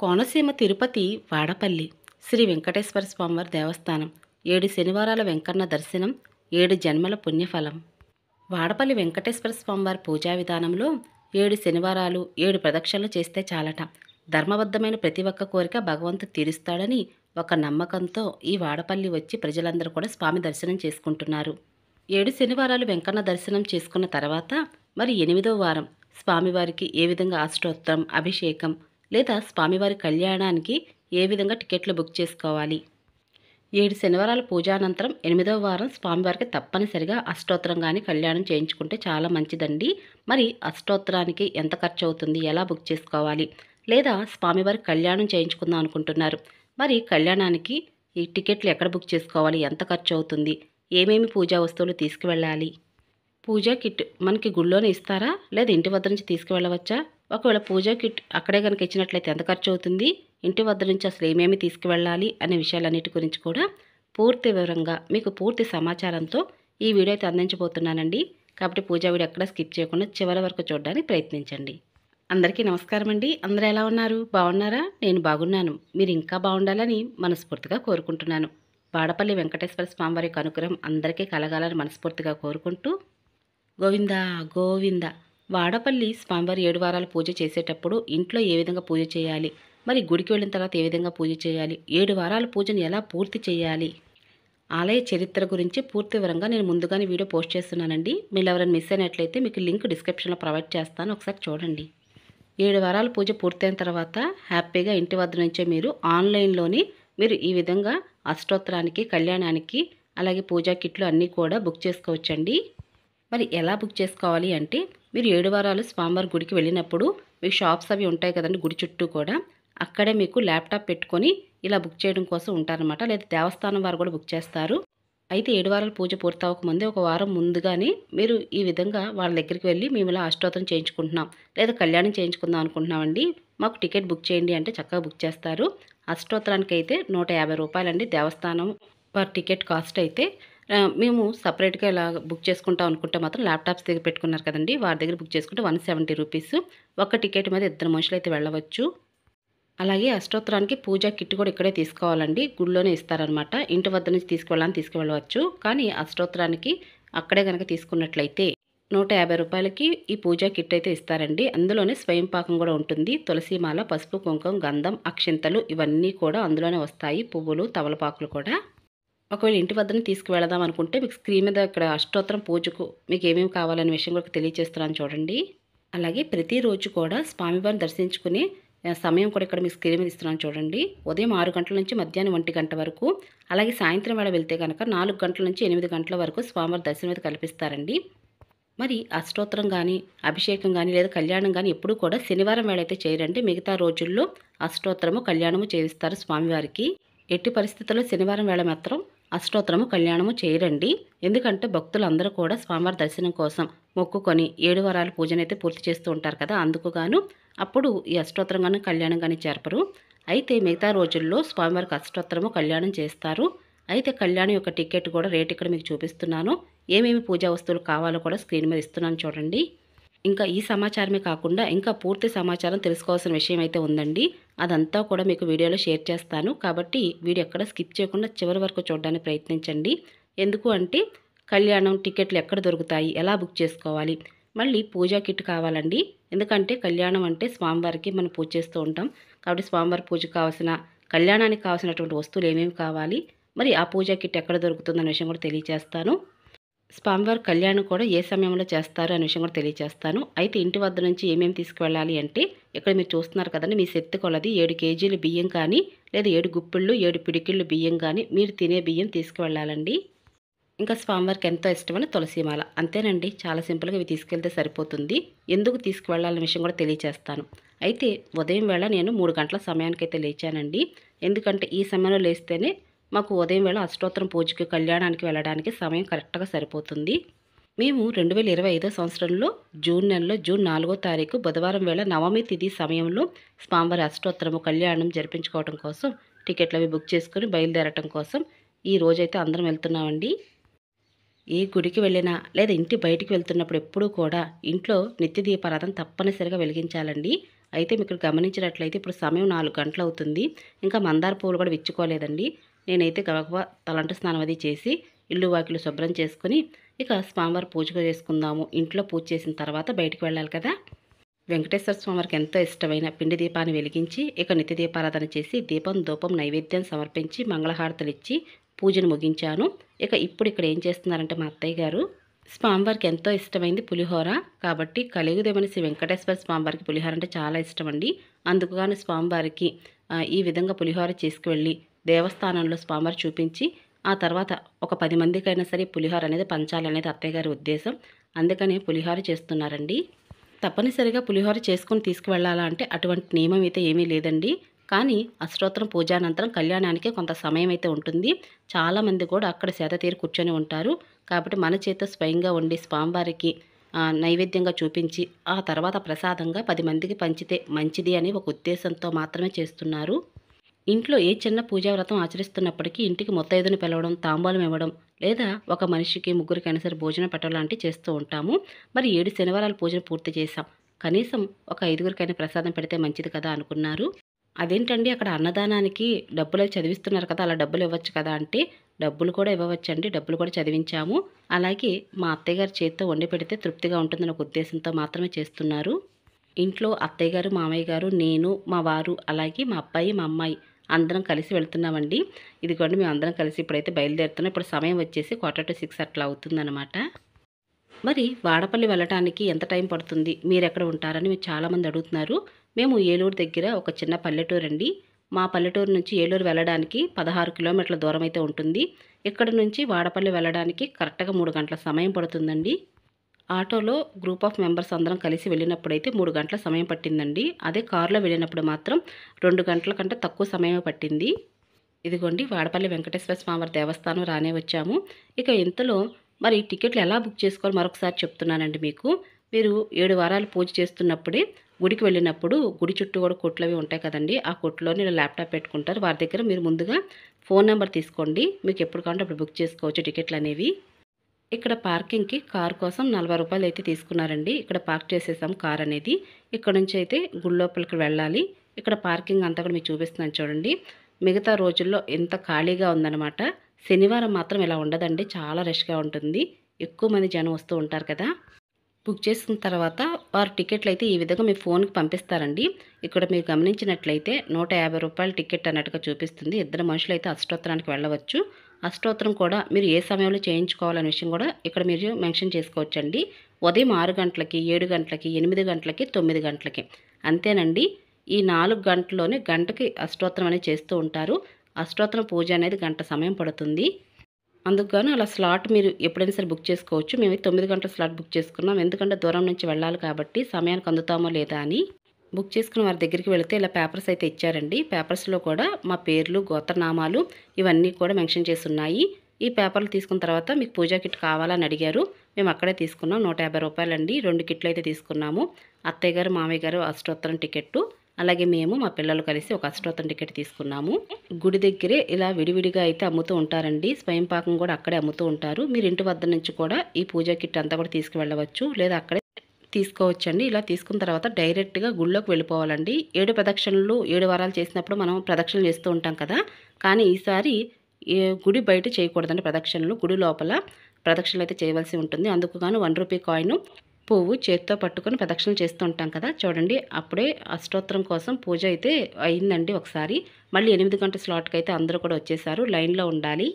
కోనసీమ తిరుపతి వాడపల్లి శ్రీ వెంకటేశ్వర స్వామివారి దేవస్థానం 7 శనివారాల వెంకన్న దర్శనం 7 జన్మల పుణ్యఫలం. వాడపల్లి వెంకటేశ్వర స్వామివారి పూజా విధానంలో 7 శనివారాలు 7 ప్రదక్షిణలు చేస్తే చాలట. ధర్మబద్ధమైన ప్రతి ఒక్క కోరిక భగవంతుడు తీరుస్తాడని ఒక నమ్మకంతో ఈ వాడపల్లి వచ్చి ప్రజలందరూ కూడా స్వామి దర్శనం చేసుకుంటున్నారు. 7 శనివారాలు వెంకన్న దర్శనం చేసుకున్న తర్వాత మరి 8వ వారం స్వామివారికి ఏ విధంగా అష్టోత్తరం, అభిషేకం లేదా స్వామివారి కళ్యాణానికి ఏ విధంగా టికెట్లు బుక్ చేసుకోవాలి. 7 శనివారాల పూజానంతరం 8వ వారం స్వామివారికి తప్పనిసరిగా అష్టోత్తరం కానీ కళ్యాణం చేయించుకుంటే చాలా మంచిదండి. మరి అష్టోత్తరానికి ఎంత ఖర్చు అవుతుంది, ఎలా బుక్ చేసుకోవాలి, లేదా స్వామివారి కళ్యాణం చేయించుకుందాం అనుకుంటున్నారు, మరి కళ్యాణానికి ఈ టికెట్లు ఎక్కడ బుక్ చేసుకోవాలి, ఎంత ఖర్చు అవుతుంది, ఏమేమి పూజా వస్తువులు తీసుకువెళ్ళాలి, పూజా కిట్ మనకి గుళ్ళోనే ఇస్తారా లేదా ఇంటి వద్ద నుంచి తీసుకువెళ్ళవచ్చా, ఒకవేళ పూజా కిట్ అక్కడే కనుక ఇచ్చినట్లయితే ఎంత ఖర్చు అవుతుంది, ఇంటి వద్ద నుంచి అసలు ఏమేమి తీసుకువెళ్ళాలి అనే విషయాలన్నిటి గురించి కూడా పూర్తి వివరంగా మీకు పూర్తి సమాచారంతో ఈ వీడియో అయితే అందించబోతున్నానండి. కాబట్టి పూజా వీడియో ఎక్కడ స్కిప్ చేయకుండా చివరి వరకు చూడడానికి ప్రయత్నించండి. అందరికీ నమస్కారం అండి. అందరూ ఎలా ఉన్నారు, బాగున్నారా? నేను బాగున్నాను. మీరు ఇంకా బాగుండాలని మనస్ఫూర్తిగా కోరుకుంటున్నాను. వాడపల్లి వెంకటేశ్వర స్వామివారి అనుగ్రహం అందరికీ కలగాలని మనస్ఫూర్తిగా కోరుకుంటూ గోవిందా గోవింద. వాడపల్లి స్వామివారి 7 వారాల పూజ చేసేటప్పుడు ఇంట్లో ఏ విధంగా పూజ చేయాలి, మరి గుడికి వెళ్ళిన తర్వాత ఏ విధంగా పూజ చేయాలి, 7 వారాల పూజను ఎలా పూర్తి చేయాలి, ఆలయ చరిత్ర గురించి పూర్తి వివరంగా నేను ముందుగానే వీడియో పోస్ట్ చేస్తున్నానండి. మీరు ఎవరైనా మిస్ అయినట్లయితే మీకు లింక్ డిస్క్రిప్షన్లో ప్రొవైడ్ చేస్తాను, ఒకసారి చూడండి. 7 వారాల పూజ పూర్తయిన తర్వాత హ్యాపీగా ఇంటి వద్ద నుంచే మీరు ఆన్లైన్లోని మీరు ఈ విధంగా అష్టోత్తరానికి, కళ్యాణానికి, అలాగే పూజా కిట్లు అన్నీ కూడా బుక్ చేసుకోవచ్చండి. మరి ఎలా బుక్ చేసుకోవాలి అంటే, మీరు 7 వారాలు స్వామివారి గుడికి వెళ్ళినప్పుడు మీకు షాప్స్ అవి ఉంటాయి కదండి గుడి చుట్టూ కూడా, అక్కడే మీకు ల్యాప్టాప్ పెట్టుకొని ఇలా బుక్ చేయడం కోసం ఉంటారనమాట. లేదా దేవస్థానం వారు కూడా బుక్ చేస్తారు. అయితే 7 వారాల పూజ పూర్తవకముందే ఒక వారం ముందుగానే మీరు ఈ విధంగా వాళ్ళ దగ్గరికి వెళ్ళి మేము ఇలా అష్టోత్తరం చేయించుకుంటున్నాం లేదా కళ్యాణం చేయించుకుందాం అనుకుంటున్నామండి, మాకు టికెట్ బుక్ చేయండి అంటే చక్కగా బుక్ చేస్తారు. అష్టోత్తరానికి అయితే 150 రూపాయలండి దేవస్థానం పర్ టికెట్ కాస్ట్ అయితే. మేము సపరేట్గా ఇలా బుక్ చేసుకుంటాం అనుకుంటే మాత్రం ల్యాప్టాప్స్ దగ్గర పెట్టుకున్నారు కదండి, వారి దగ్గర బుక్ చేసుకుంటే 170 రూపీస్. ఒక టికెట్ మీద 2 మనుషులు అయితే వెళ్ళవచ్చు. అలాగే అష్టోత్తరానికి పూజా కిట్ కూడా ఇక్కడే తీసుకోవాలండి, గుడిలోనే ఇస్తారనమాట. ఇంటి వద్ద నుంచి తీసుకువెళ్ళవచ్చు. కానీ అష్టోత్తరానికి అక్కడే కనుక తీసుకున్నట్లయితే 150 రూపాయలకి ఈ పూజా కిట్ అయితే ఇస్తారండి. అందులోనే స్వయం పాకం కూడా ఉంటుంది. తులసిమాల, పసుపు, కుంకుమ, గంధం, అక్షింతలు ఇవన్నీ కూడా అందులోనే వస్తాయి. పువ్వులు, తమలపాకులు కూడా. ఒకవేళ ఇంటి వద్దనే తీసుకువెళదాం అనుకుంటే మీకు స్క్రీన్ మీద ఇక్కడ అష్టోత్తరం పూజకు మీకు ఏమేమి కావాలనే విషయం కూడా తెలియజేస్తున్నాను చూడండి. అలాగే ప్రతిరోజు కూడా స్వామివారిని దర్శించుకునే సమయం కూడా ఇక్కడ మీకు స్క్రీన్ మీద ఇస్తున్నాను చూడండి. ఉదయం 6 గంటల నుంచి మధ్యాహ్నం 1 గంట వరకు, అలాగే సాయంత్రం వేళ వెళ్తే కనుక 4 గంటల నుంచి 8 గంటల వరకు స్వామివారి దర్శనం అయితే కల్పిస్తారండి. మరి అష్టోత్తరం కానీ, అభిషేకం కానీ లేదా కళ్యాణం కానీ ఎప్పుడూ కూడా శనివారం వేళ అయితే చేయరండి. మిగతా రోజుల్లో అష్టోత్తరము, కళ్యాణము చేయిస్తారు స్వామివారికి. ఎట్టి పరిస్థితుల్లో శనివారం వేళ మాత్రం అష్టోత్తరము, కళ్యాణము చేయరండి. ఎందుకంటే భక్తులందరూ కూడా స్వామివారి దర్శనం కోసం మొక్కుకొని 7 వారాల పూజనైతే పూర్తి చేస్తూ ఉంటారు కదా, అందుకు గాను అప్పుడు ఈ అష్టోత్తరం కానీ కళ్యాణం కానీ జరపరు. అయితే మిగతా రోజుల్లో స్వామివారికి అష్టోత్తరము, కళ్యాణం చేస్తారు. అయితే కళ్యాణం యొక్క టికెట్ కూడా రేట్ ఇక్కడ మీకు చూపిస్తున్నాను. ఏమేమి పూజా వస్తువులు కావాలో కూడా స్క్రీన్ మీద ఇస్తున్నాను చూడండి. ఇంకా ఈ సమాచారమే కాకుండా ఇంకా పూర్తి సమాచారం తెలుసుకోవాల్సిన విషయం అయితే ఉందండి. అదంతా కూడా మీకు వీడియోలో షేర్ చేస్తాను. కాబట్టి వీడియో ఎక్కడ స్కిప్ చేయకుండా చివరి వరకు చూడడానికి ప్రయత్నించండి. ఎందుకు అంటే కళ్యాణం టికెట్లు ఎక్కడ దొరుకుతాయి, ఎలా బుక్ చేసుకోవాలి, మళ్ళీ పూజా కిట్ కావాలండి. ఎందుకంటే కళ్యాణం అంటే స్వామివారికి మనం పూజ చేస్తూ ఉంటాం. కాబట్టి స్వామివారి పూజకు కావాల్సిన, కళ్యాణానికి కావాల్సినటువంటి వస్తువులు ఏమేమి కావాలి, మరి ఆ పూజా కిట్ ఎక్కడ దొరుకుతుందనే విషయం కూడా తెలియజేస్తాను. స్వామివారి కళ్యాణం కూడా ఏ సమయంలో చేస్తారు అనే విషయం కూడా తెలియజేస్తాను. అయితే ఇంటి వద్ద నుంచి ఏమేమి తీసుకువెళ్ళాలి అంటే, ఇక్కడ మీరు చూస్తున్నారు కదండి, మీ శక్తి కొలది 7 కేజీలు బియ్యం కానీ లేదా 7 గుప్పిళ్ళు 7 పిడికిళ్ళు బియ్యం కానీ మీరు తినే బియ్యం తీసుకువెళ్ళాలండి. ఇంకా స్వామివారికి ఎంతో ఇష్టమైన తులసిమాల, అంతేనండి. చాలా సింపుల్గా ఇవి తీసుకెళ్తే సరిపోతుంది. ఎందుకు తీసుకువెళ్ళాలనే విషయం కూడా తెలియజేస్తాను. అయితే ఉదయం వేళ నేను 3 గంటల సమయానికైతే లేచానండి. ఎందుకంటే ఈ సమయంలో లేస్తేనే మాకు ఉదయం వేళ అష్టోత్తరం పూజకి, కళ్యాణానికి వెళ్ళడానికి సమయం కరెక్ట్గా సరిపోతుంది. మేము 2025 సంవత్సరంలో జూన్ నెలలో జూన్ 4వ తారీఖు బుధవారం వేళ నవమి తిథి సమయంలో స్వామివారి అష్టోత్తరము, కళ్యాణం జరిపించుకోవడం కోసం టికెట్లు అవి బుక్ చేసుకుని బయలుదేరటం కోసం ఈ రోజైతే అందరం వెళ్తున్నామండి. ఏ గుడికి వెళ్ళినా లేదా ఇంటి బయటికి వెళ్తున్నప్పుడు ఎప్పుడూ కూడా ఇంట్లో నిత్య దీపారాధన తప్పనిసరిగా వెలిగించాలండి. అయితే మీకు ఇక్కడ గమనించినట్లయితే ఇప్పుడు సమయం 4 గంటలు అవుతుంది. ఇంకా మందార పువ్వులు కూడా విచ్చుకోలేదండి. నేనైతే గబగబా తలంటు స్నానం అది చేసి ఇల్లు వాకిలు శుభ్రం చేసుకొని ఇక స్వామివారి పూజ చేసుకుందాము. ఇంట్లో పూజ చేసిన తర్వాత బయటికి వెళ్ళాలి కదా. వెంకటేశ్వర స్వామివారికి ఎంతో ఇష్టమైన పిండి దీపాన్ని వెలిగించి ఇక నిత్య దీపారాధన చేసి దీపం ధూపం నైవేద్యం సమర్పించి మంగళహారతలు ఇచ్చి పూజను ముగించాను. ఇక ఇప్పుడు ఇక్కడ ఏం చేస్తున్నారంటే మా అత్తయ్య గారు స్వామివారికి ఎంతో ఇష్టమైంది పులిహోర. కాబట్టి కలియుగదేవుని శ్రీ వెంకటేశ్వర స్వామివారికి పులిహోర అంటే చాలా ఇష్టం అండి. అందుకుగాను స్వామివారికి ఈ విధంగా పులిహోర చేసుకువెళ్ళి దేవస్థానంలో స్వామివారు చూపించి ఆ తర్వాత ఒక 10 మందికైనా సరే పులిహోర అనేది పంచాలనేది అత్తయ్య గారి ఉద్దేశం. అందుకని పులిహోర చేస్తున్నారండి. తప్పనిసరిగా పులిహోర చేసుకొని తీసుకువెళ్ళాలా అంటే అటువంటి నియమం అయితే ఏమీ లేదండి. కానీ అష్టోత్తరం పూజానంతరం కళ్యాణానికి కొంత సమయం అయితే ఉంటుంది. చాలామంది కూడా అక్కడ సేద తీరి కూర్చొని ఉంటారు. కాబట్టి మన చేత స్వయంగా వండి స్వామివారికి నైవేద్యంగా చూపించి ఆ తర్వాత ప్రసాదంగా 10 మందికి పంచితే మంచిది అని ఒక ఉద్దేశంతో మాత్రమే చేస్తున్నారు. ఇంట్లో ఏ చిన్న పూజా వ్రతం ఆచరిస్తున్నప్పటికీ ఇంటికి ముత్తైదుని పిలవడం, తాంబూలం ఇవ్వడం లేదా ఒక మనిషికి ముగ్గురికైనా సరే భోజనం పెట్టడం లాంటివి చేస్తూ ఉంటాము. మరి 7 శనివారాల పూజను పూర్తి చేశాం. కనీసం ఒక 5గురికైనా ప్రసాదం పెడితే మంచిది కదా అనుకున్నారు. అదేంటండి అక్కడ అన్నదానానికి డబ్బులు చదివిస్తున్నారు కదా, అలా డబ్బులు ఇవ్వచ్చు కదా అంటే డబ్బులు కూడా ఇవ్వవచ్చండి. డబ్బులు కూడా చదివించాము. అలాగే మా అత్తయ్య గారి చేతితో వండి పెడితే తృప్తిగా ఉంటుందన్న ఒక ఉద్దేశంతో మాత్రమే చేస్తున్నారు. ఇంట్లో అత్తయ్య గారు, మామయ్య గారు, నేను, మా వారు, అలాగే మా అబ్బాయి, మా అమ్మాయి అందరం కలిసి వెళ్తున్నామండి. ఇదిగోండి మేము అందరం కలిసి ఇప్పుడైతే బయలుదేరుతున్నాం. ఇప్పుడు సమయం వచ్చేసి 5:45 అట్లా అవుతుందన్నమాట. మరి వాడపల్లి వెళ్ళటానికి ఎంత టైం పడుతుంది, మీరు ఎక్కడ ఉంటారని మీరు చాలామంది అడుగుతున్నారు. మేము ఏలూరు దగ్గర ఒక చిన్న పల్లెటూరు అండి. మా పల్లెటూరు నుంచి ఏలూరు వెళ్ళడానికి 16 కిలోమీటర్ల దూరం అయితే ఉంటుంది. ఇక్కడ నుంచి వాడపల్లి వెళ్ళడానికి కరెక్ట్గా 3 గంటల సమయం పడుతుందండి. ఆటోలో గ్రూప్ ఆఫ్ మెంబర్స్ అందరం కలిసి వెళ్ళినప్పుడైతే 3 గంటల సమయం పట్టిందండి. అదే కారులో వెళ్ళినప్పుడు మాత్రం 2 గంటల కంటే తక్కువ సమయమే పట్టింది. ఇదిగోండి వాడపల్లి వెంకటేశ్వర స్వామివారి దేవస్థానం రానే వచ్చాము. ఇక ఇంతలో మరి టికెట్లు ఎలా బుక్ చేసుకోవాలో మరొకసారి చెప్తున్నానండి మీకు. మీరు 7 వారాలు పూజ చేస్తున్నప్పుడే గుడికి వెళ్ళినప్పుడు గుడి చుట్టూ కూడా కొట్లు అవి ఉంటాయి కదండి. ఆ కొట్టులోని ఇలా ల్యాప్టాప్ పెట్టుకుంటారు. వారి దగ్గర మీరు ముందుగా ఫోన్ నెంబర్ తీసుకోండి. మీకు ఎప్పుడు కావాలంటే అప్పుడు బుక్ చేసుకోవచ్చు టికెట్లు అనేవి. ఇక్కడ పార్కింగ్కి కార్ కోసం 40 రూపాయలు అయితే తీసుకున్నారండి. ఇక్కడ పార్క్ చేసేసాం కార్ అనేది. ఇక్కడ నుంచి అయితే గుడి లోపలికి వెళ్ళాలి. ఇక్కడ పార్కింగ్ అంతా కూడా మీకు చూపిస్తున్నాను చూడండి. మిగతా రోజుల్లో ఎంత ఖాళీగా ఉందన్నమాట. శనివారం మాత్రం ఇలా ఉండదండి. చాలా రష్గా ఉంటుంది. ఎక్కువ మంది జనం వస్తూ ఉంటారు కదా. బుక్ చేసుకున్న తర్వాత వారు టికెట్లు అయితే ఈ విధంగా మీ ఫోన్కి పంపిస్తారండి. ఇక్కడ మీరు గమనించినట్లయితే 150 రూపాయల టికెట్ అన్నట్టుగా చూపిస్తుంది. 2 మనుషులు అయితే అష్టోత్తరానికి వెళ్ళవచ్చు. అష్టోత్తరం కూడా మీరు ఏ సమయంలో చేయించుకోవాలనే విషయం కూడా ఇక్కడ మీరు మెన్షన్ చేసుకోవచ్చండి. ఉదయం 6 గంటలకి, 7 గంటలకి, 8 గంటలకి, 9 గంటలకి అంతేనండి. ఈ 4 గంటల్లోనే గంటకి అష్టోత్తరం అనేది చేస్తూ ఉంటారు. అష్టోత్తరం పూజ అనేది గంట సమయం పడుతుంది. అందుకుగాను అలా స్లాట్ మీరు ఎప్పుడైనా సరే బుక్ చేసుకోవచ్చు. మేము 9 గంటల స్లాట్ బుక్ చేసుకున్నాం. ఎందుకంటే దూరం నుంచి వెళ్ళాలి కాబట్టి సమయానికి అందుతామో లేదా అని. బుక్ చేసుకున్న వారి దగ్గరికి వెళితే ఇలా పేపర్స్ అయితే ఇచ్చారండి. పేపర్స్లో కూడా మా పేర్లు, గోత్రనామాలు ఇవన్నీ కూడా మెన్షన్ చేసి ఉన్నాయి. ఈ పేపర్లు తీసుకున్న తర్వాత మీకు పూజా కిట్ కావాలని అడిగారు. మేము అక్కడే తీసుకున్నాం. 150 రూపాయలండి. 2 కిట్లు అయితే తీసుకున్నాము. అత్తయ్య గారు, మామయ్య గారు అష్టోత్తరం టికెట్టు, అలాగే మేము మా పిల్లలు కలిసి ఒక అష్టోత్తరం టికెట్ తీసుకున్నాము. గుడి దగ్గరే ఇలా విడివిడిగా అయితే అమ్ముతూ ఉంటారండి. స్వయం పాకం కూడా అక్కడే అమ్ముతూ ఉంటారు. మీరు ఇంటి వద్ద నుంచి కూడా ఈ పూజా కిట్ అంతా కూడా తీసుకువెళ్ళవచ్చు, లేదా అక్కడే తీసుకోవచ్చండి. ఇలా తీసుకున్న తర్వాత డైరెక్ట్గా గుడిలోకి వెళ్ళిపోవాలండి. 7 ప్రదక్షిణలు 7 వారాలు చేసినప్పుడు మనం ప్రదక్షిణలు చేస్తూ ఉంటాం కదా. కానీ ఈసారి గుడి బయట చేయకూడదండి ప్రదక్షిణలు. గుడి లోపల ప్రదక్షిణలు అయితే చేయవలసి ఉంటుంది. అందుకు గాను 1 రూపీ కాయిన్, పువ్వు చేత్తో పట్టుకొని ప్రదక్షిణలు చేస్తూ ఉంటాం కదా. చూడండి అప్పుడే అష్టోత్తరం కోసం పూజ అయితే అయిందండి. ఒకసారి మళ్ళీ 8 గంటల స్లాట్కి అయితే అందరూ కూడా వచ్చేసారు. లైన్లో ఉండాలి.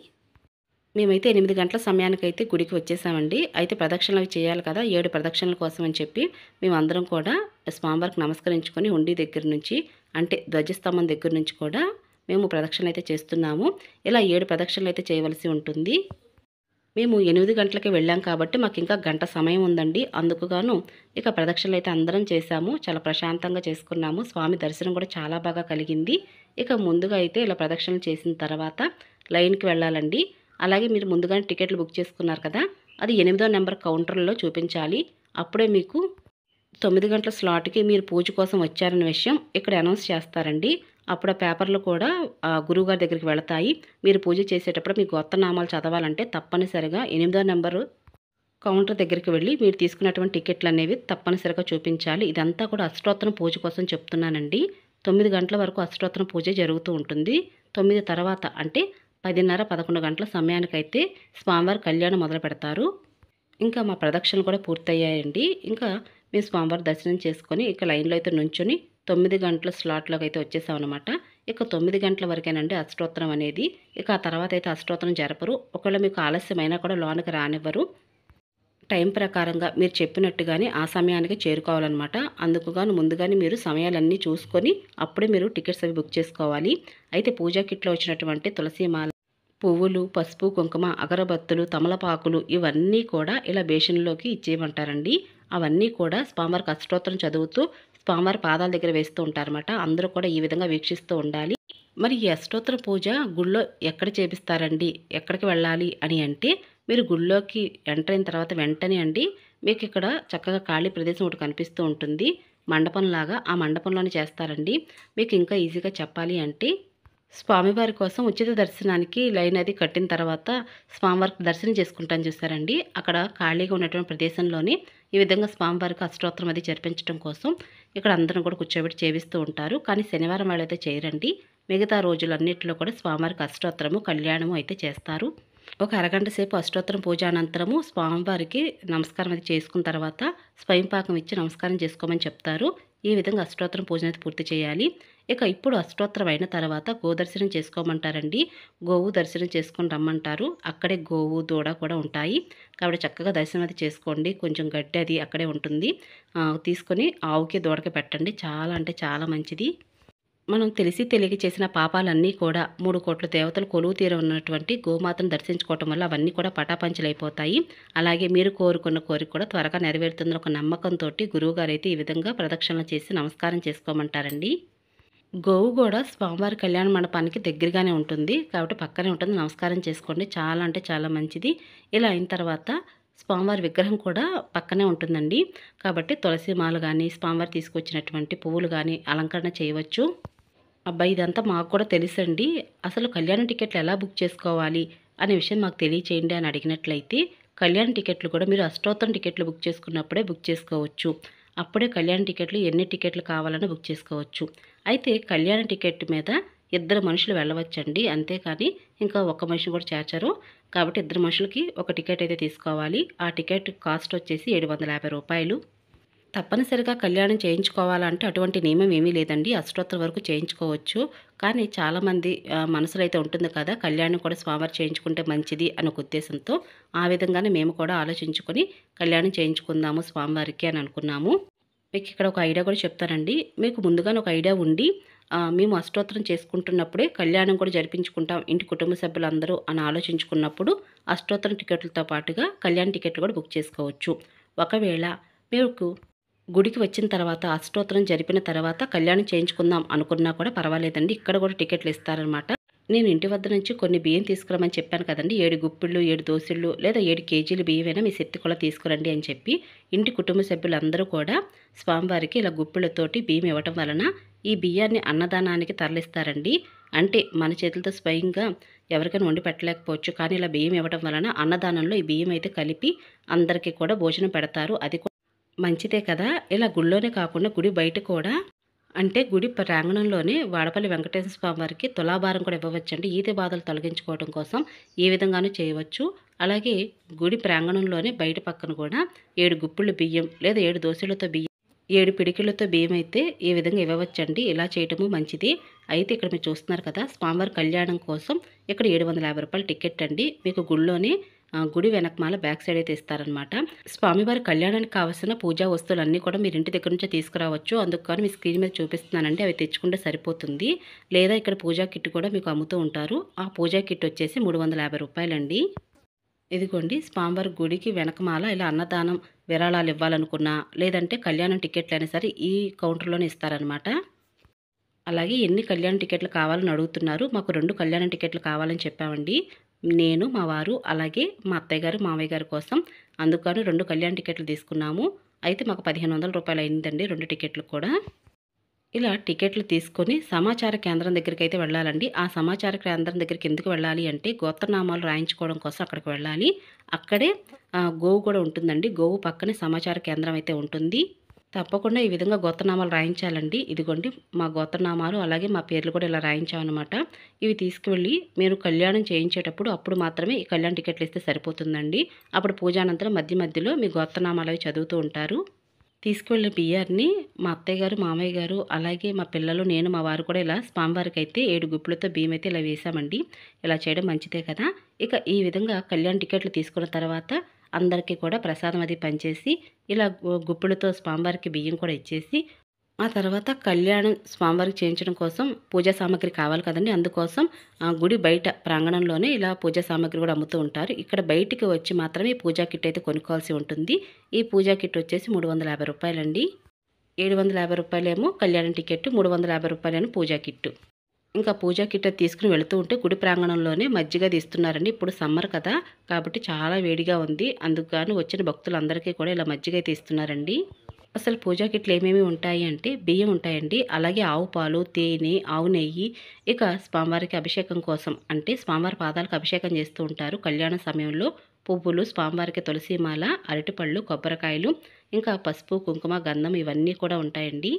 మేమైతే 8 గంటల సమయానికైతే గుడికి వచ్చేసామండి. అయితే ప్రదక్షిణలు అవి చేయాలి కదా, 7 ప్రదక్షిణల కోసం అని చెప్పి మేమందరం కూడా స్వామివారికి నమస్కరించుకొని ఉండి దగ్గర నుంచి అంటే ధ్వజస్తంభం దగ్గర నుంచి కూడా మేము ప్రదక్షిణలు అయితే చేస్తున్నాము. ఇలా 7 ప్రదక్షిణలు అయితే చేయవలసి ఉంటుంది. మేము 8 గంటలకి వెళ్ళాం కాబట్టి మాకు ఇంకా గంట సమయం ఉందండి. అందుకుగాను ఇక ప్రదక్షిణలు అయితే అందరం చేశాము. చాలా ప్రశాంతంగా చేసుకున్నాము. స్వామి దర్శనం కూడా చాలా బాగా కలిగింది. ఇక ముందుగా అయితే ఇలా ప్రదక్షిణలు చేసిన తర్వాత లైన్కి వెళ్ళాలండి. అలాగే మీరు ముందుగానే టికెట్లు బుక్ చేసుకున్నారు కదా, అది 8వ నెంబర్ కౌంటర్లో చూపించాలి. అప్పుడే మీకు 9 గంటల స్లాట్కి మీరు పూజ కోసం వచ్చారనే విషయం ఇక్కడ అనౌన్స్ చేస్తారండి. అప్పుడు ఆ పేపర్లు కూడా గురువుగారి దగ్గరికి వెళతాయి. మీరు పూజ చేసేటప్పుడు మీ గోత్రనామాలు చదవాలంటే తప్పనిసరిగా 8వ నెంబరు కౌంటర్ దగ్గరికి వెళ్ళి మీరు తీసుకున్నటువంటి టికెట్లు అనేవి తప్పనిసరిగా చూపించాలి. ఇదంతా కూడా అష్టోత్తరం పూజ కోసం చెప్తున్నానండి. 9 గంటల వరకు అష్టోత్తరం పూజ జరుగుతూ ఉంటుంది. 9 తర్వాత అంటే 10:30, 11 గంటల సమయానికైతే స్వామివారి కళ్యాణం మొదలు పెడతారు. ఇంకా మా ప్రదక్షిణలు కూడా పూర్తయ్యాయండి. ఇంకా మేము స్వామివారి దర్శనం చేసుకొని ఇక లైన్లో అయితే నుంచొని 9 గంటల స్లాట్లోకి అయితే వచ్చేసామన్నమాట. ఇక 9 గంటల వరకేనండి అష్టోత్తరం అనేది. ఇక ఆ తర్వాత అయితే అష్టోత్తరం జరపరు. ఒకవేళ మీకు ఆలస్యమైనా కూడా లోనికి రానివ్వరు. టైం ప్రకారంగా మీరు చెప్పినట్టుగానే ఆ సమయానికి చేరుకోవాలన్నమాట. అందుకుగాను ముందుగానే మీరు సమయాలన్నీ చూసుకొని అప్పుడే మీరు టికెట్స్ అవి బుక్ చేసుకోవాలి. అయితే పూజా కిట్లో వచ్చినటువంటి తులసిమాల, పువ్వులు, పసుపు, కుంకుమ, అగరబత్తులు, తమలపాకులు ఇవన్నీ కూడా ఇలా బేషన్లోకి ఇచ్చేయమంటారండి. అవన్నీ కూడా స్వామివారికి అష్టోత్తరం చదువుతూ స్వామివారి పాదాల దగ్గర వేస్తూ ఉంటారన్నమాట. అందరూ కూడా ఈ విధంగా వీక్షిస్తూ ఉండాలి. మరి ఈ అష్టోత్తర పూజ గుళ్ళో ఎక్కడ చేపిస్తారండి, ఎక్కడికి వెళ్ళాలి అని అంటే మీరు గుళ్ళోకి ఎంటర్ అయిన తర్వాత వెంటనే అండి మీకు ఇక్కడ చక్కగా ఖాళీ ప్రదేశం ఒకటి కనిపిస్తూ ఉంటుంది. మండపంలాగా ఆ మండపంలోనే చేస్తారండి. మీకు ఇంకా ఈజీగా చెప్పాలి అంటే స్వామివారి కోసం ఉచిత దర్శనానికి లైన్ అది కట్టిన తర్వాత స్వామివారికి దర్శనం చేసుకుంటాను చూసారండి. అక్కడ ఖాళీగా ఉన్నటువంటి ప్రదేశంలోనే ఈ విధంగా స్వామివారికి అష్టోత్తరం అది జరిపించడం కోసం ఇక్కడ అందరం కూడా కూర్చోబెట్టి చేవిస్తూ ఉంటారు. కానీ శనివారం వాళ్ళైతే చేయరండి. మిగతా రోజులన్నింటిలో కూడా స్వామివారికి అష్టోత్తరము, కళ్యాణము అయితే చేస్తారు. ఒక అరగంట సేపు అష్టోత్తరం పూజ అనంతరము స్వామివారికి నమస్కారం అది చేసుకున్న తర్వాత స్వయంపాకం ఇచ్చి నమస్కారం చేసుకోమని చెప్తారు. ఈ విధంగా అష్టోత్తరం పూజ అయితే పూర్తి చేయాలి. ఇక ఇప్పుడు అష్టోత్తరం అయిన తర్వాత గోదర్శనం చేసుకోమంటారండి. గోవు దర్శనం చేసుకొని రమ్మంటారు. అక్కడే గోవు, దూడ కూడా ఉంటాయి. కాబట్టి చక్కగా దర్శనం అది చేసుకోండి. కొంచెం గడ్డి అది అక్కడే ఉంటుంది. తీసుకొని ఆవుకి, దూడకి పెట్టండి. చాలా అంటే చాలా మంచిది. మనం తెలిసి తెలియక చేసిన పాపాలన్నీ కూడా 3 కోట్ల దేవతలు కొలువు తీర ఉన్నటువంటి గోమాతను దర్శించుకోవటం వల్ల అవన్నీ కూడా పటాపంచలైపోతాయి. అలాగే మీరు కోరుకున్న కోరిక కూడా త్వరగా నెరవేరుతుందని ఒక నమ్మకంతో గురువుగారు అయితే ఈ విధంగా ప్రదక్షిణలు చేసి నమస్కారం చేసుకోమంటారండి. గోవు కూడా స్వామివారి కళ్యాణ మండపానికి దగ్గరగానే ఉంటుంది. కాబట్టి పక్కనే ఉంటుంది. నమస్కారం చేసుకోండి. చాలా అంటే చాలా మంచిది. ఇలా అయిన తర్వాత స్వామివారి విగ్రహం కూడా పక్కనే ఉంటుందండి. కాబట్టి తులసి మాల కానీ, స్వామివారు తీసుకొచ్చినటువంటి పువ్వులు కానీ అలంకరణ చేయవచ్చు. అబ్బాయి ఇదంతా మాకు కూడా తెలుసండి. అసలు కళ్యాణ టికెట్లు ఎలా బుక్ చేసుకోవాలి అనే విషయం మాకు తెలియచేయండి అని అడిగినట్లయితే కళ్యాణ టికెట్లు కూడా మీరు అష్టోత్తరం టికెట్లు బుక్ చేసుకున్నప్పుడే బుక్ చేసుకోవచ్చు. అప్పుడే కళ్యాణ టికెట్లు ఎన్ని టికెట్లు కావాలన్నా బుక్ చేసుకోవచ్చు. అయితే కళ్యాణ టికెట్ మీద 2 మనుషులు వెళ్ళవచ్చండి. అంతేకాని ఇంకా ఒక మనిషిని కూడా చేర్చరు. కాబట్టి 2 మనుషులకి ఒక టికెట్ అయితే తీసుకోవాలి. ఆ టికెట్ కాస్ట్ వచ్చేసి 750 రూపాయలు. తప్పనిసరిగా కళ్యాణం చేయించుకోవాలంటే అటువంటి నియమం ఏమీ లేదండి. అష్టోత్తరం వరకు చేయించుకోవచ్చు. కానీ చాలామంది మనసులో అయితే ఉంటుంది కదా, కళ్యాణం కూడా స్వామివారు చేయించుకుంటే మంచిది అనే ఒక ఉద్దేశంతో ఆ విధంగానే మేము కూడా ఆలోచించుకొని కళ్యాణం చేయించుకుందాము స్వామివారికి అని అనుకున్నాము. మీకు ఇక్కడ ఒక ఐడియా కూడా చెప్తానండి. మీకు ముందుగానే ఒక ఐడియా ఉండి మేము అష్టోత్తరం చేసుకుంటున్నప్పుడే కళ్యాణం కూడా జరిపించుకుంటాం ఇంటి కుటుంబ సభ్యులందరూ అని ఆలోచించుకున్నప్పుడు అష్టోత్తరం టికెట్లతో పాటుగా కళ్యాణ టికెట్లు కూడా బుక్ చేసుకోవచ్చు. ఒకవేళ మీకు గుడికి వచ్చిన తర్వాత అష్టోత్తరం జరిపిన తర్వాత కళ్యాణం చేయించుకుందాం అనుకున్నా కూడా పర్వాలేదండి. ఇక్కడ కూడా టికెట్లు ఇస్తారనమాట. నేను ఇంటి వద్ద నుంచి కొన్ని బియ్యం తీసుకురమని చెప్పాను కదండి. 7 గుప్పిళ్ళు, 7 దోసిళ్ళు లేదా 7 కేజీలు బియ్యమైనా మీ శక్తి కూడా తీసుకురండి అని చెప్పి ఇంటి కుటుంబ సభ్యులందరూ కూడా స్వామివారికి ఇలా గుప్పిళ్ళతోటి బియ్యం ఇవ్వటం వలన ఈ బియ్యాన్ని అన్నదానానికి తరలిస్తారండి. అంటే మన చేతులతో స్వయంగా ఎవరికైనా వండి పెట్టలేకపోవచ్చు. కానీ ఇలా బియ్యం ఇవ్వటం వలన అన్నదానంలో ఈ బియ్యం అయితే కలిపి అందరికీ కూడా భోజనం పెడతారు. అది మంచిదే కదా. ఇలా గుళ్ళోనే కాకుండా గుడి బయట కూడా అంటే గుడి ప్రాంగణంలోనే వాడపల్లి వెంకటేశ్వర స్వామి వారికి తులాభారం కూడా ఇవ్వవచ్చండి. ఈతి బాధలు తొలగించుకోవడం కోసం ఈ విధంగానూ చేయవచ్చు. అలాగే గుడి ప్రాంగణంలోనే బయట పక్కన కూడా 7 గుప్పిళ్ళు బియ్యం లేదా 7 దోశలతో బియ్యం, 7 పిడికిళ్ళతో బియ్యం అయితే ఈ విధంగా ఇవ్వవచ్చండి. ఇలా చేయటము మంచిది. అయితే ఇక్కడ మీరు చూస్తున్నారు కదా, స్వామివారి కళ్యాణం కోసం ఇక్కడ 750 రూపాయల టికెట్ అండి. మీకు గుళ్ళోనే గుడి వెనకమాల బ్యాక్ సైడ్ అయితే ఇస్తారనమాట. స్వామివారి కళ్యాణానికి కావాల్సిన పూజా వస్తువులు అన్నీ కూడా మీరు ఇంటి దగ్గర నుంచే తీసుకురావచ్చు. అందుకు కానీ మీ స్క్రీన్ మీద చూపిస్తున్నానండి. అవి తెచ్చుకుంటే సరిపోతుంది. లేదా ఇక్కడ పూజా కిట్ కూడా మీకు అమ్ముతూ ఉంటారు. ఆ పూజా కిట్ వచ్చేసి 350 రూపాయలండి. ఇదిగోండి స్వామివారి గుడికి వెనకమాల ఇలా అన్నదానం విరాళాలు ఇవ్వాలనుకున్నా లేదంటే కళ్యాణం టికెట్లు అయినా సరే ఈ కౌంటర్లోనే ఇస్తారనమాట. అలాగే ఎన్ని కళ్యాణ టికెట్లు కావాలని అడుగుతున్నారు. మాకు 2 కళ్యాణ టికెట్లు కావాలని చెప్పామండి. నేను, మా వారు, అలాగే మా అత్తయ్య గారు, మామయ్య గారి కోసం. అందుకని 2 కళ్యాణ టికెట్లు తీసుకున్నాము. అయితే మాకు 1500 రూపాయలు అయిందండి 2 టికెట్లు కూడా. ఇలా టికెట్లు తీసుకొని సమాచార కేంద్రం దగ్గరికైతే వెళ్ళాలండి. ఆ సమాచార కేంద్రం దగ్గరికి ఎందుకు వెళ్ళాలి అంటే గోత్రనామాలు రాయించుకోవడం కోసం అక్కడికి వెళ్ళాలి. అక్కడే గోవు కూడా ఉంటుందండి. గోవు పక్కనే సమాచార కేంద్రం అయితే ఉంటుంది. తప్పకుండా ఈ విధంగా గోత్రనామాలు రాయించాలండి. ఇదిగోండి మా గోత్రనామాలు అలాగే మా పేర్లు కూడా ఇలా రాయించామనమాట. ఇవి తీసుకువెళ్ళి మీరు కళ్యాణం చేయించేటప్పుడు అప్పుడు మాత్రమే ఈ కళ్యాణ టికెట్లు ఇస్తే సరిపోతుందండి. అప్పుడు పూజానంతరం మధ్య మధ్యలో మీ గోత్రనామాలు అవి చదువుతూ ఉంటారు. తీసుకువెళ్ళిన బియ్యాన్ని మా అత్తయ్య గారు, మామయ్య గారు, అలాగే మా పిల్లలు, నేను, మా వారు కూడా ఇలా స్వామివారికైతే 7 గుప్పులతో బియ్యం అయితే ఇలా వేసామండి. ఇలా చేయడం మంచిదే కదా! ఇక ఈ విధంగా కళ్యాణ టికెట్లు తీసుకున్న తర్వాత అందరికీ కూడా ప్రసాదం అది పంచేసి, ఇలా గుప్పులతో స్వామివారికి బియ్యం కూడా ఇచ్చేసి, ఆ తర్వాత కళ్యాణం స్వామివారికి చేయించడం కోసం పూజా సామాగ్రి కావాలి కదండీ! అందుకోసం గుడి బయట ప్రాంగణంలోనే ఇలా పూజా సామాగ్రి కూడా అమ్ముతూ ఉంటారు. ఇక్కడ బయటికి వచ్చి మాత్రమే పూజా కిట్ అయితే కొనుక్కోవాల్సి ఉంటుంది. ఈ పూజా కిట్ వచ్చేసి రూ. 350 అండి. రూ. 750 ఏమో కళ్యాణం టికెట్, రూ. 350 పూజా కిట్టు. ఇంకా పూజా కిట్ అది తీసుకుని వెళుతూ ఉంటే గుడి ప్రాంగణంలోనే మజ్జిగ అది ఇస్తున్నారండి. ఇప్పుడు సమ్మర్ కదా! కాబట్టి చాలా వేడిగా ఉంది. అందుకు గాను వచ్చిన భక్తులందరికీ కూడా ఇలా మజ్జిగ అయితే ఇస్తున్నారండి. అసలు పూజా కిట్లు ఏమేమి ఉంటాయి అంటే బియ్యం ఉంటాయండి. అలాగే ఆవు పాలు, తేనె, ఆవు నెయ్యి, ఇక స్వామివారికి అభిషేకం కోసం అంటే స్వామివారి పాదాలకు అభిషేకం చేస్తూ ఉంటారు కళ్యాణ సమయంలో. పువ్వులు, స్వామివారికి తులసిమాల, అరటిపళ్ళు, కొబ్బరికాయలు, ఇంకా పసుపు, కుంకుమ, గంధం ఇవన్నీ కూడా ఉంటాయండి.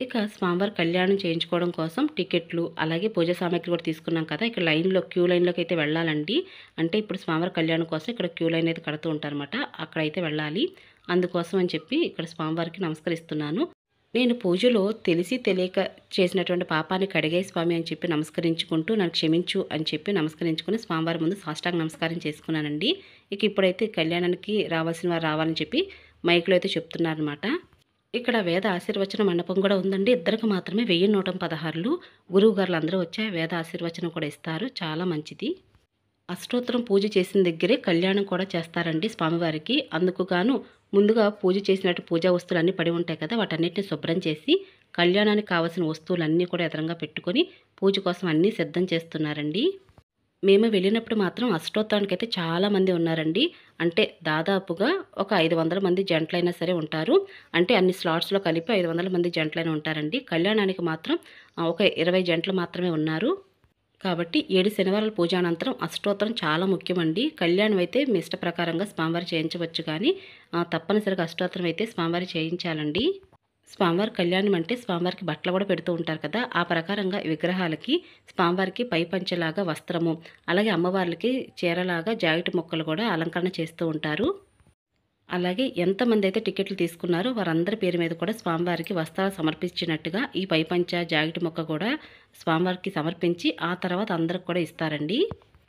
ఇక స్వామివారి కళ్యాణం చేయించుకోవడం కోసం టికెట్లు, అలాగే పూజ సామాగ్రి కూడా తీసుకున్నాం కదా! ఇక్కడ క్యూ లైన్‌లోకి అయితే వెళ్ళాలండి. అంటే ఇప్పుడు స్వామివారి కళ్యాణం కోసం ఇక్కడ క్యూ లైన్ అయితే కడుతూ ఉంటారనమాట. అక్కడైతే వెళ్ళాలి. అందుకోసం అని చెప్పి ఇక్కడ స్వామివారికి నమస్కరిస్తున్నాను. నేను పూజలో తెలిసి తెలియక చేసినటువంటి పాపాన్ని కడిగే స్వామి అని చెప్పి నమస్కరించుకుంటూ నన్ను క్షమించు అని చెప్పి నమస్కరించుకొని స్వామివారి ముందు సాష్టాంగ నమస్కారం చేసుకున్నానండి. ఇక ఇప్పుడైతే కళ్యాణానికి రావాల్సిన వారు రావాలని చెప్పి మైక్‌లో అయితే చెప్తున్నారనమాట. ఇక్కడ వేద ఆశీర్వచన మండపం కూడా ఉందండి. ఇద్దరికి మాత్రమే 1116 గురువుగారులు అందరూ వచ్చి వేద ఆశీర్వచనం కూడా ఇస్తారు. చాలా మంచిది. అష్టోత్తరం పూజ చేసిన దగ్గరే కళ్యాణం కూడా చేస్తారండి స్వామివారికి. అందుకు గాను ముందుగా పూజ చేసినట్టు పూజా వస్తువులన్నీ పడి ఉంటాయి కదా! వాటన్నిటిని శుభ్రం చేసి కళ్యాణానికి కావాల్సిన వస్తువులన్నీ కూడా ఎదురుంగా పెట్టుకొని పూజ కోసం అన్నీ సిద్ధం చేస్తున్నారండి. మేము వెళ్ళినప్పుడు మాత్రం అష్టోత్తరానికైతే చాలామంది ఉన్నారండి. అంటే దాదాపుగా ఒక 500 మంది జంటలైనా సరే ఉంటారు. అంటే అన్ని స్లాట్స్‌లో కలిపి 500 మంది జంటలైనా ఉంటారండి. కళ్యాణానికి మాత్రం ఒక 20 జంటలు మాత్రమే ఉన్నారు. కాబట్టి 7 శనివారాల పూజానంతరం అష్టోత్తరం చాలా ముఖ్యమండి. కళ్యాణం అయితే మీ ఇష్ట ప్రకారంగా స్వామివారికి చేయించవచ్చు కానీ తప్పనిసరిగా అష్టోత్తరం అయితే స్వామివారికి చేయించాలండి. స్వామివారి కళ్యాణం అంటే స్వామివారికి బట్టలు కూడా పెడుతూ ఉంటారు కదా! ఆ ప్రకారంగా విగ్రహాలకి స్వామివారికి పై పంచెలాగా వస్త్రము, అలాగే అమ్మవార్లకి చీరలాగా జాకెట్ ముక్కలు కూడా అలంకరణ చేస్తూ ఉంటారు. అలాగే ఎంతమంది అయితే టికెట్లు తీసుకున్నారో వారందరి పేరు మీద కూడా స్వామివారికి వస్త్రాలు సమర్పించినట్టుగా ఈ పై పంచ, జాకెట్ ముక్క కూడా స్వామివారికి సమర్పించి ఆ తర్వాత అందరికి కూడా ఇస్తారండి.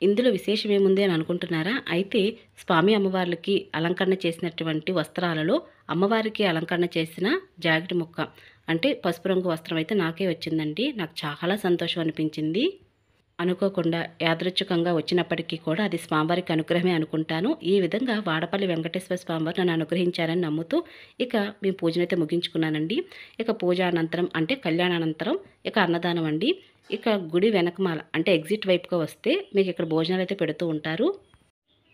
ఇందులో విశేషం ఏముంది అని అనుకుంటున్నారా? అయితే స్వామి అమ్మవార్లకి అలంకరణ చేసినటువంటి వస్త్రాలలో అమ్మవారికి అలంకరణ చేసిన జాకెట్ ముక్క అంటే పసుపు రంగు వస్త్రం అయితే నాకే వచ్చిందండి. నాకు చాలా సంతోషం అనిపించింది. అనుకోకుండా యాదృచ్ఛికంగా వచ్చినప్పటికీ కూడా అది స్వామివారికి అనుగ్రహమే అనుకుంటాను. ఈ విధంగా వాడపల్లి వెంకటేశ్వర స్వామివారు నన్ను అనుగ్రహించారని నమ్ముతూ ఇక మేము పూజనైతే ముగించుకున్నానండి. ఇక పూజ అనంతరం అంటే కళ్యాణానంతరం ఇక అన్నదానం అండి. ఇక గుడి వెనకమాల అంటే ఎగ్జిట్ వైపుగా వస్తే మీకు ఇక్కడ భోజనాలు అయితే పెడుతూ ఉంటారు.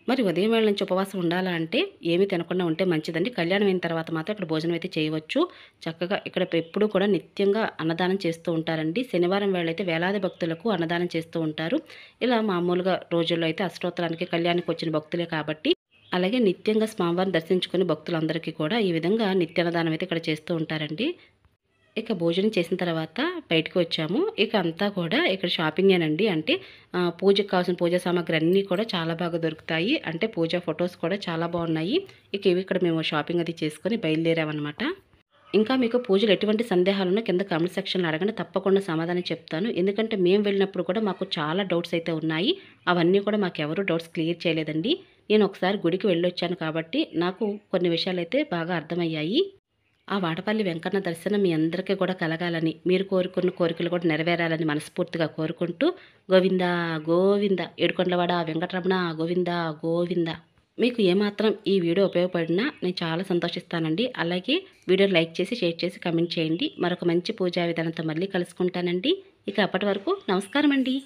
మరి ఉదయం వేళ నుంచి ఉపవాసం ఉండాలా అంటే ఏమీ తినకుండా ఉంటే మంచిదండి. కళ్యాణం అయిన తర్వాత మాత్రం ఇక్కడ భోజనం అయితే చేయవచ్చు. చక్కగా ఇక్కడ ఎప్పుడూ కూడా నిత్యంగా అన్నదానం చేస్తూ ఉంటారండి. శనివారం వేళ అయితే వేలాది భక్తులకు అన్నదానం చేస్తూ ఉంటారు. ఇలా మామూలుగా రోజుల్లో అయితే అష్టోత్తరానికి కళ్యాణానికి వచ్చిన భక్తులే కాబట్టి అలాగే నిత్యంగా స్వామివారిని దర్శించుకునే భక్తులందరికీ కూడా ఈ విధంగా నిత్య అన్నదానం అయితే ఇక్కడ చేస్తూ ఉంటారండి. ఇక భోజనం చేసిన తర్వాత బయటకు వచ్చాము. ఇక అంతా కూడా ఇక్కడ షాపింగేనండి. అంటే పూజకు కావాల్సిన పూజా సామాగ్రి అన్నీ కూడా చాలా బాగా దొరుకుతాయి. అంటే పూజా ఫొటోస్ కూడా చాలా బాగున్నాయి. ఇక ఇవి ఇక్కడ మేము షాపింగ్ అది చేసుకొని బయలుదేరామన్నమాట. ఇంకా మీకు పూజలు ఎటువంటి సందేహాలున్నా కింద కామెంట్ సెక్షన్లో అడగండి. తప్పకుండా సమాధానం చెప్తాను. ఎందుకంటే మేము వెళ్ళినప్పుడు కూడా మాకు చాలా డౌట్స్ అయితే ఉన్నాయి. అవన్నీ కూడా మాకెవరూ డౌట్స్ క్లియర్ చేయలేదండి. నేను ఒకసారి గుడికి వెళ్ళొచ్చాను కాబట్టి నాకు కొన్ని విషయాలైతే బాగా అర్థమయ్యాయి. ఆ వాడపల్లి వెంకన్న దర్శనం మీ అందరికీ కూడా కలగాలని, మీరు కోరుకున్న కోరికలు కూడా నెరవేరాలని మనస్ఫూర్తిగా కోరుకుంటూ గోవిందా గోవింద ఏడుకొండలవాడ వెంకటరమణ గోవిందా గోవింద. మీకు ఏమాత్రం ఈ వీడియో ఉపయోగపడినా నేను చాలా సంతోషిస్తానండి. అలాగే వీడియోని లైక్ చేసి, షేర్ చేసి, కమెంట్ చేయండి. మరొక మంచి పూజా విధానంతో మళ్ళీ కలుసుకుంటానండి. ఇక అప్పటి వరకు నమస్కారం అండి.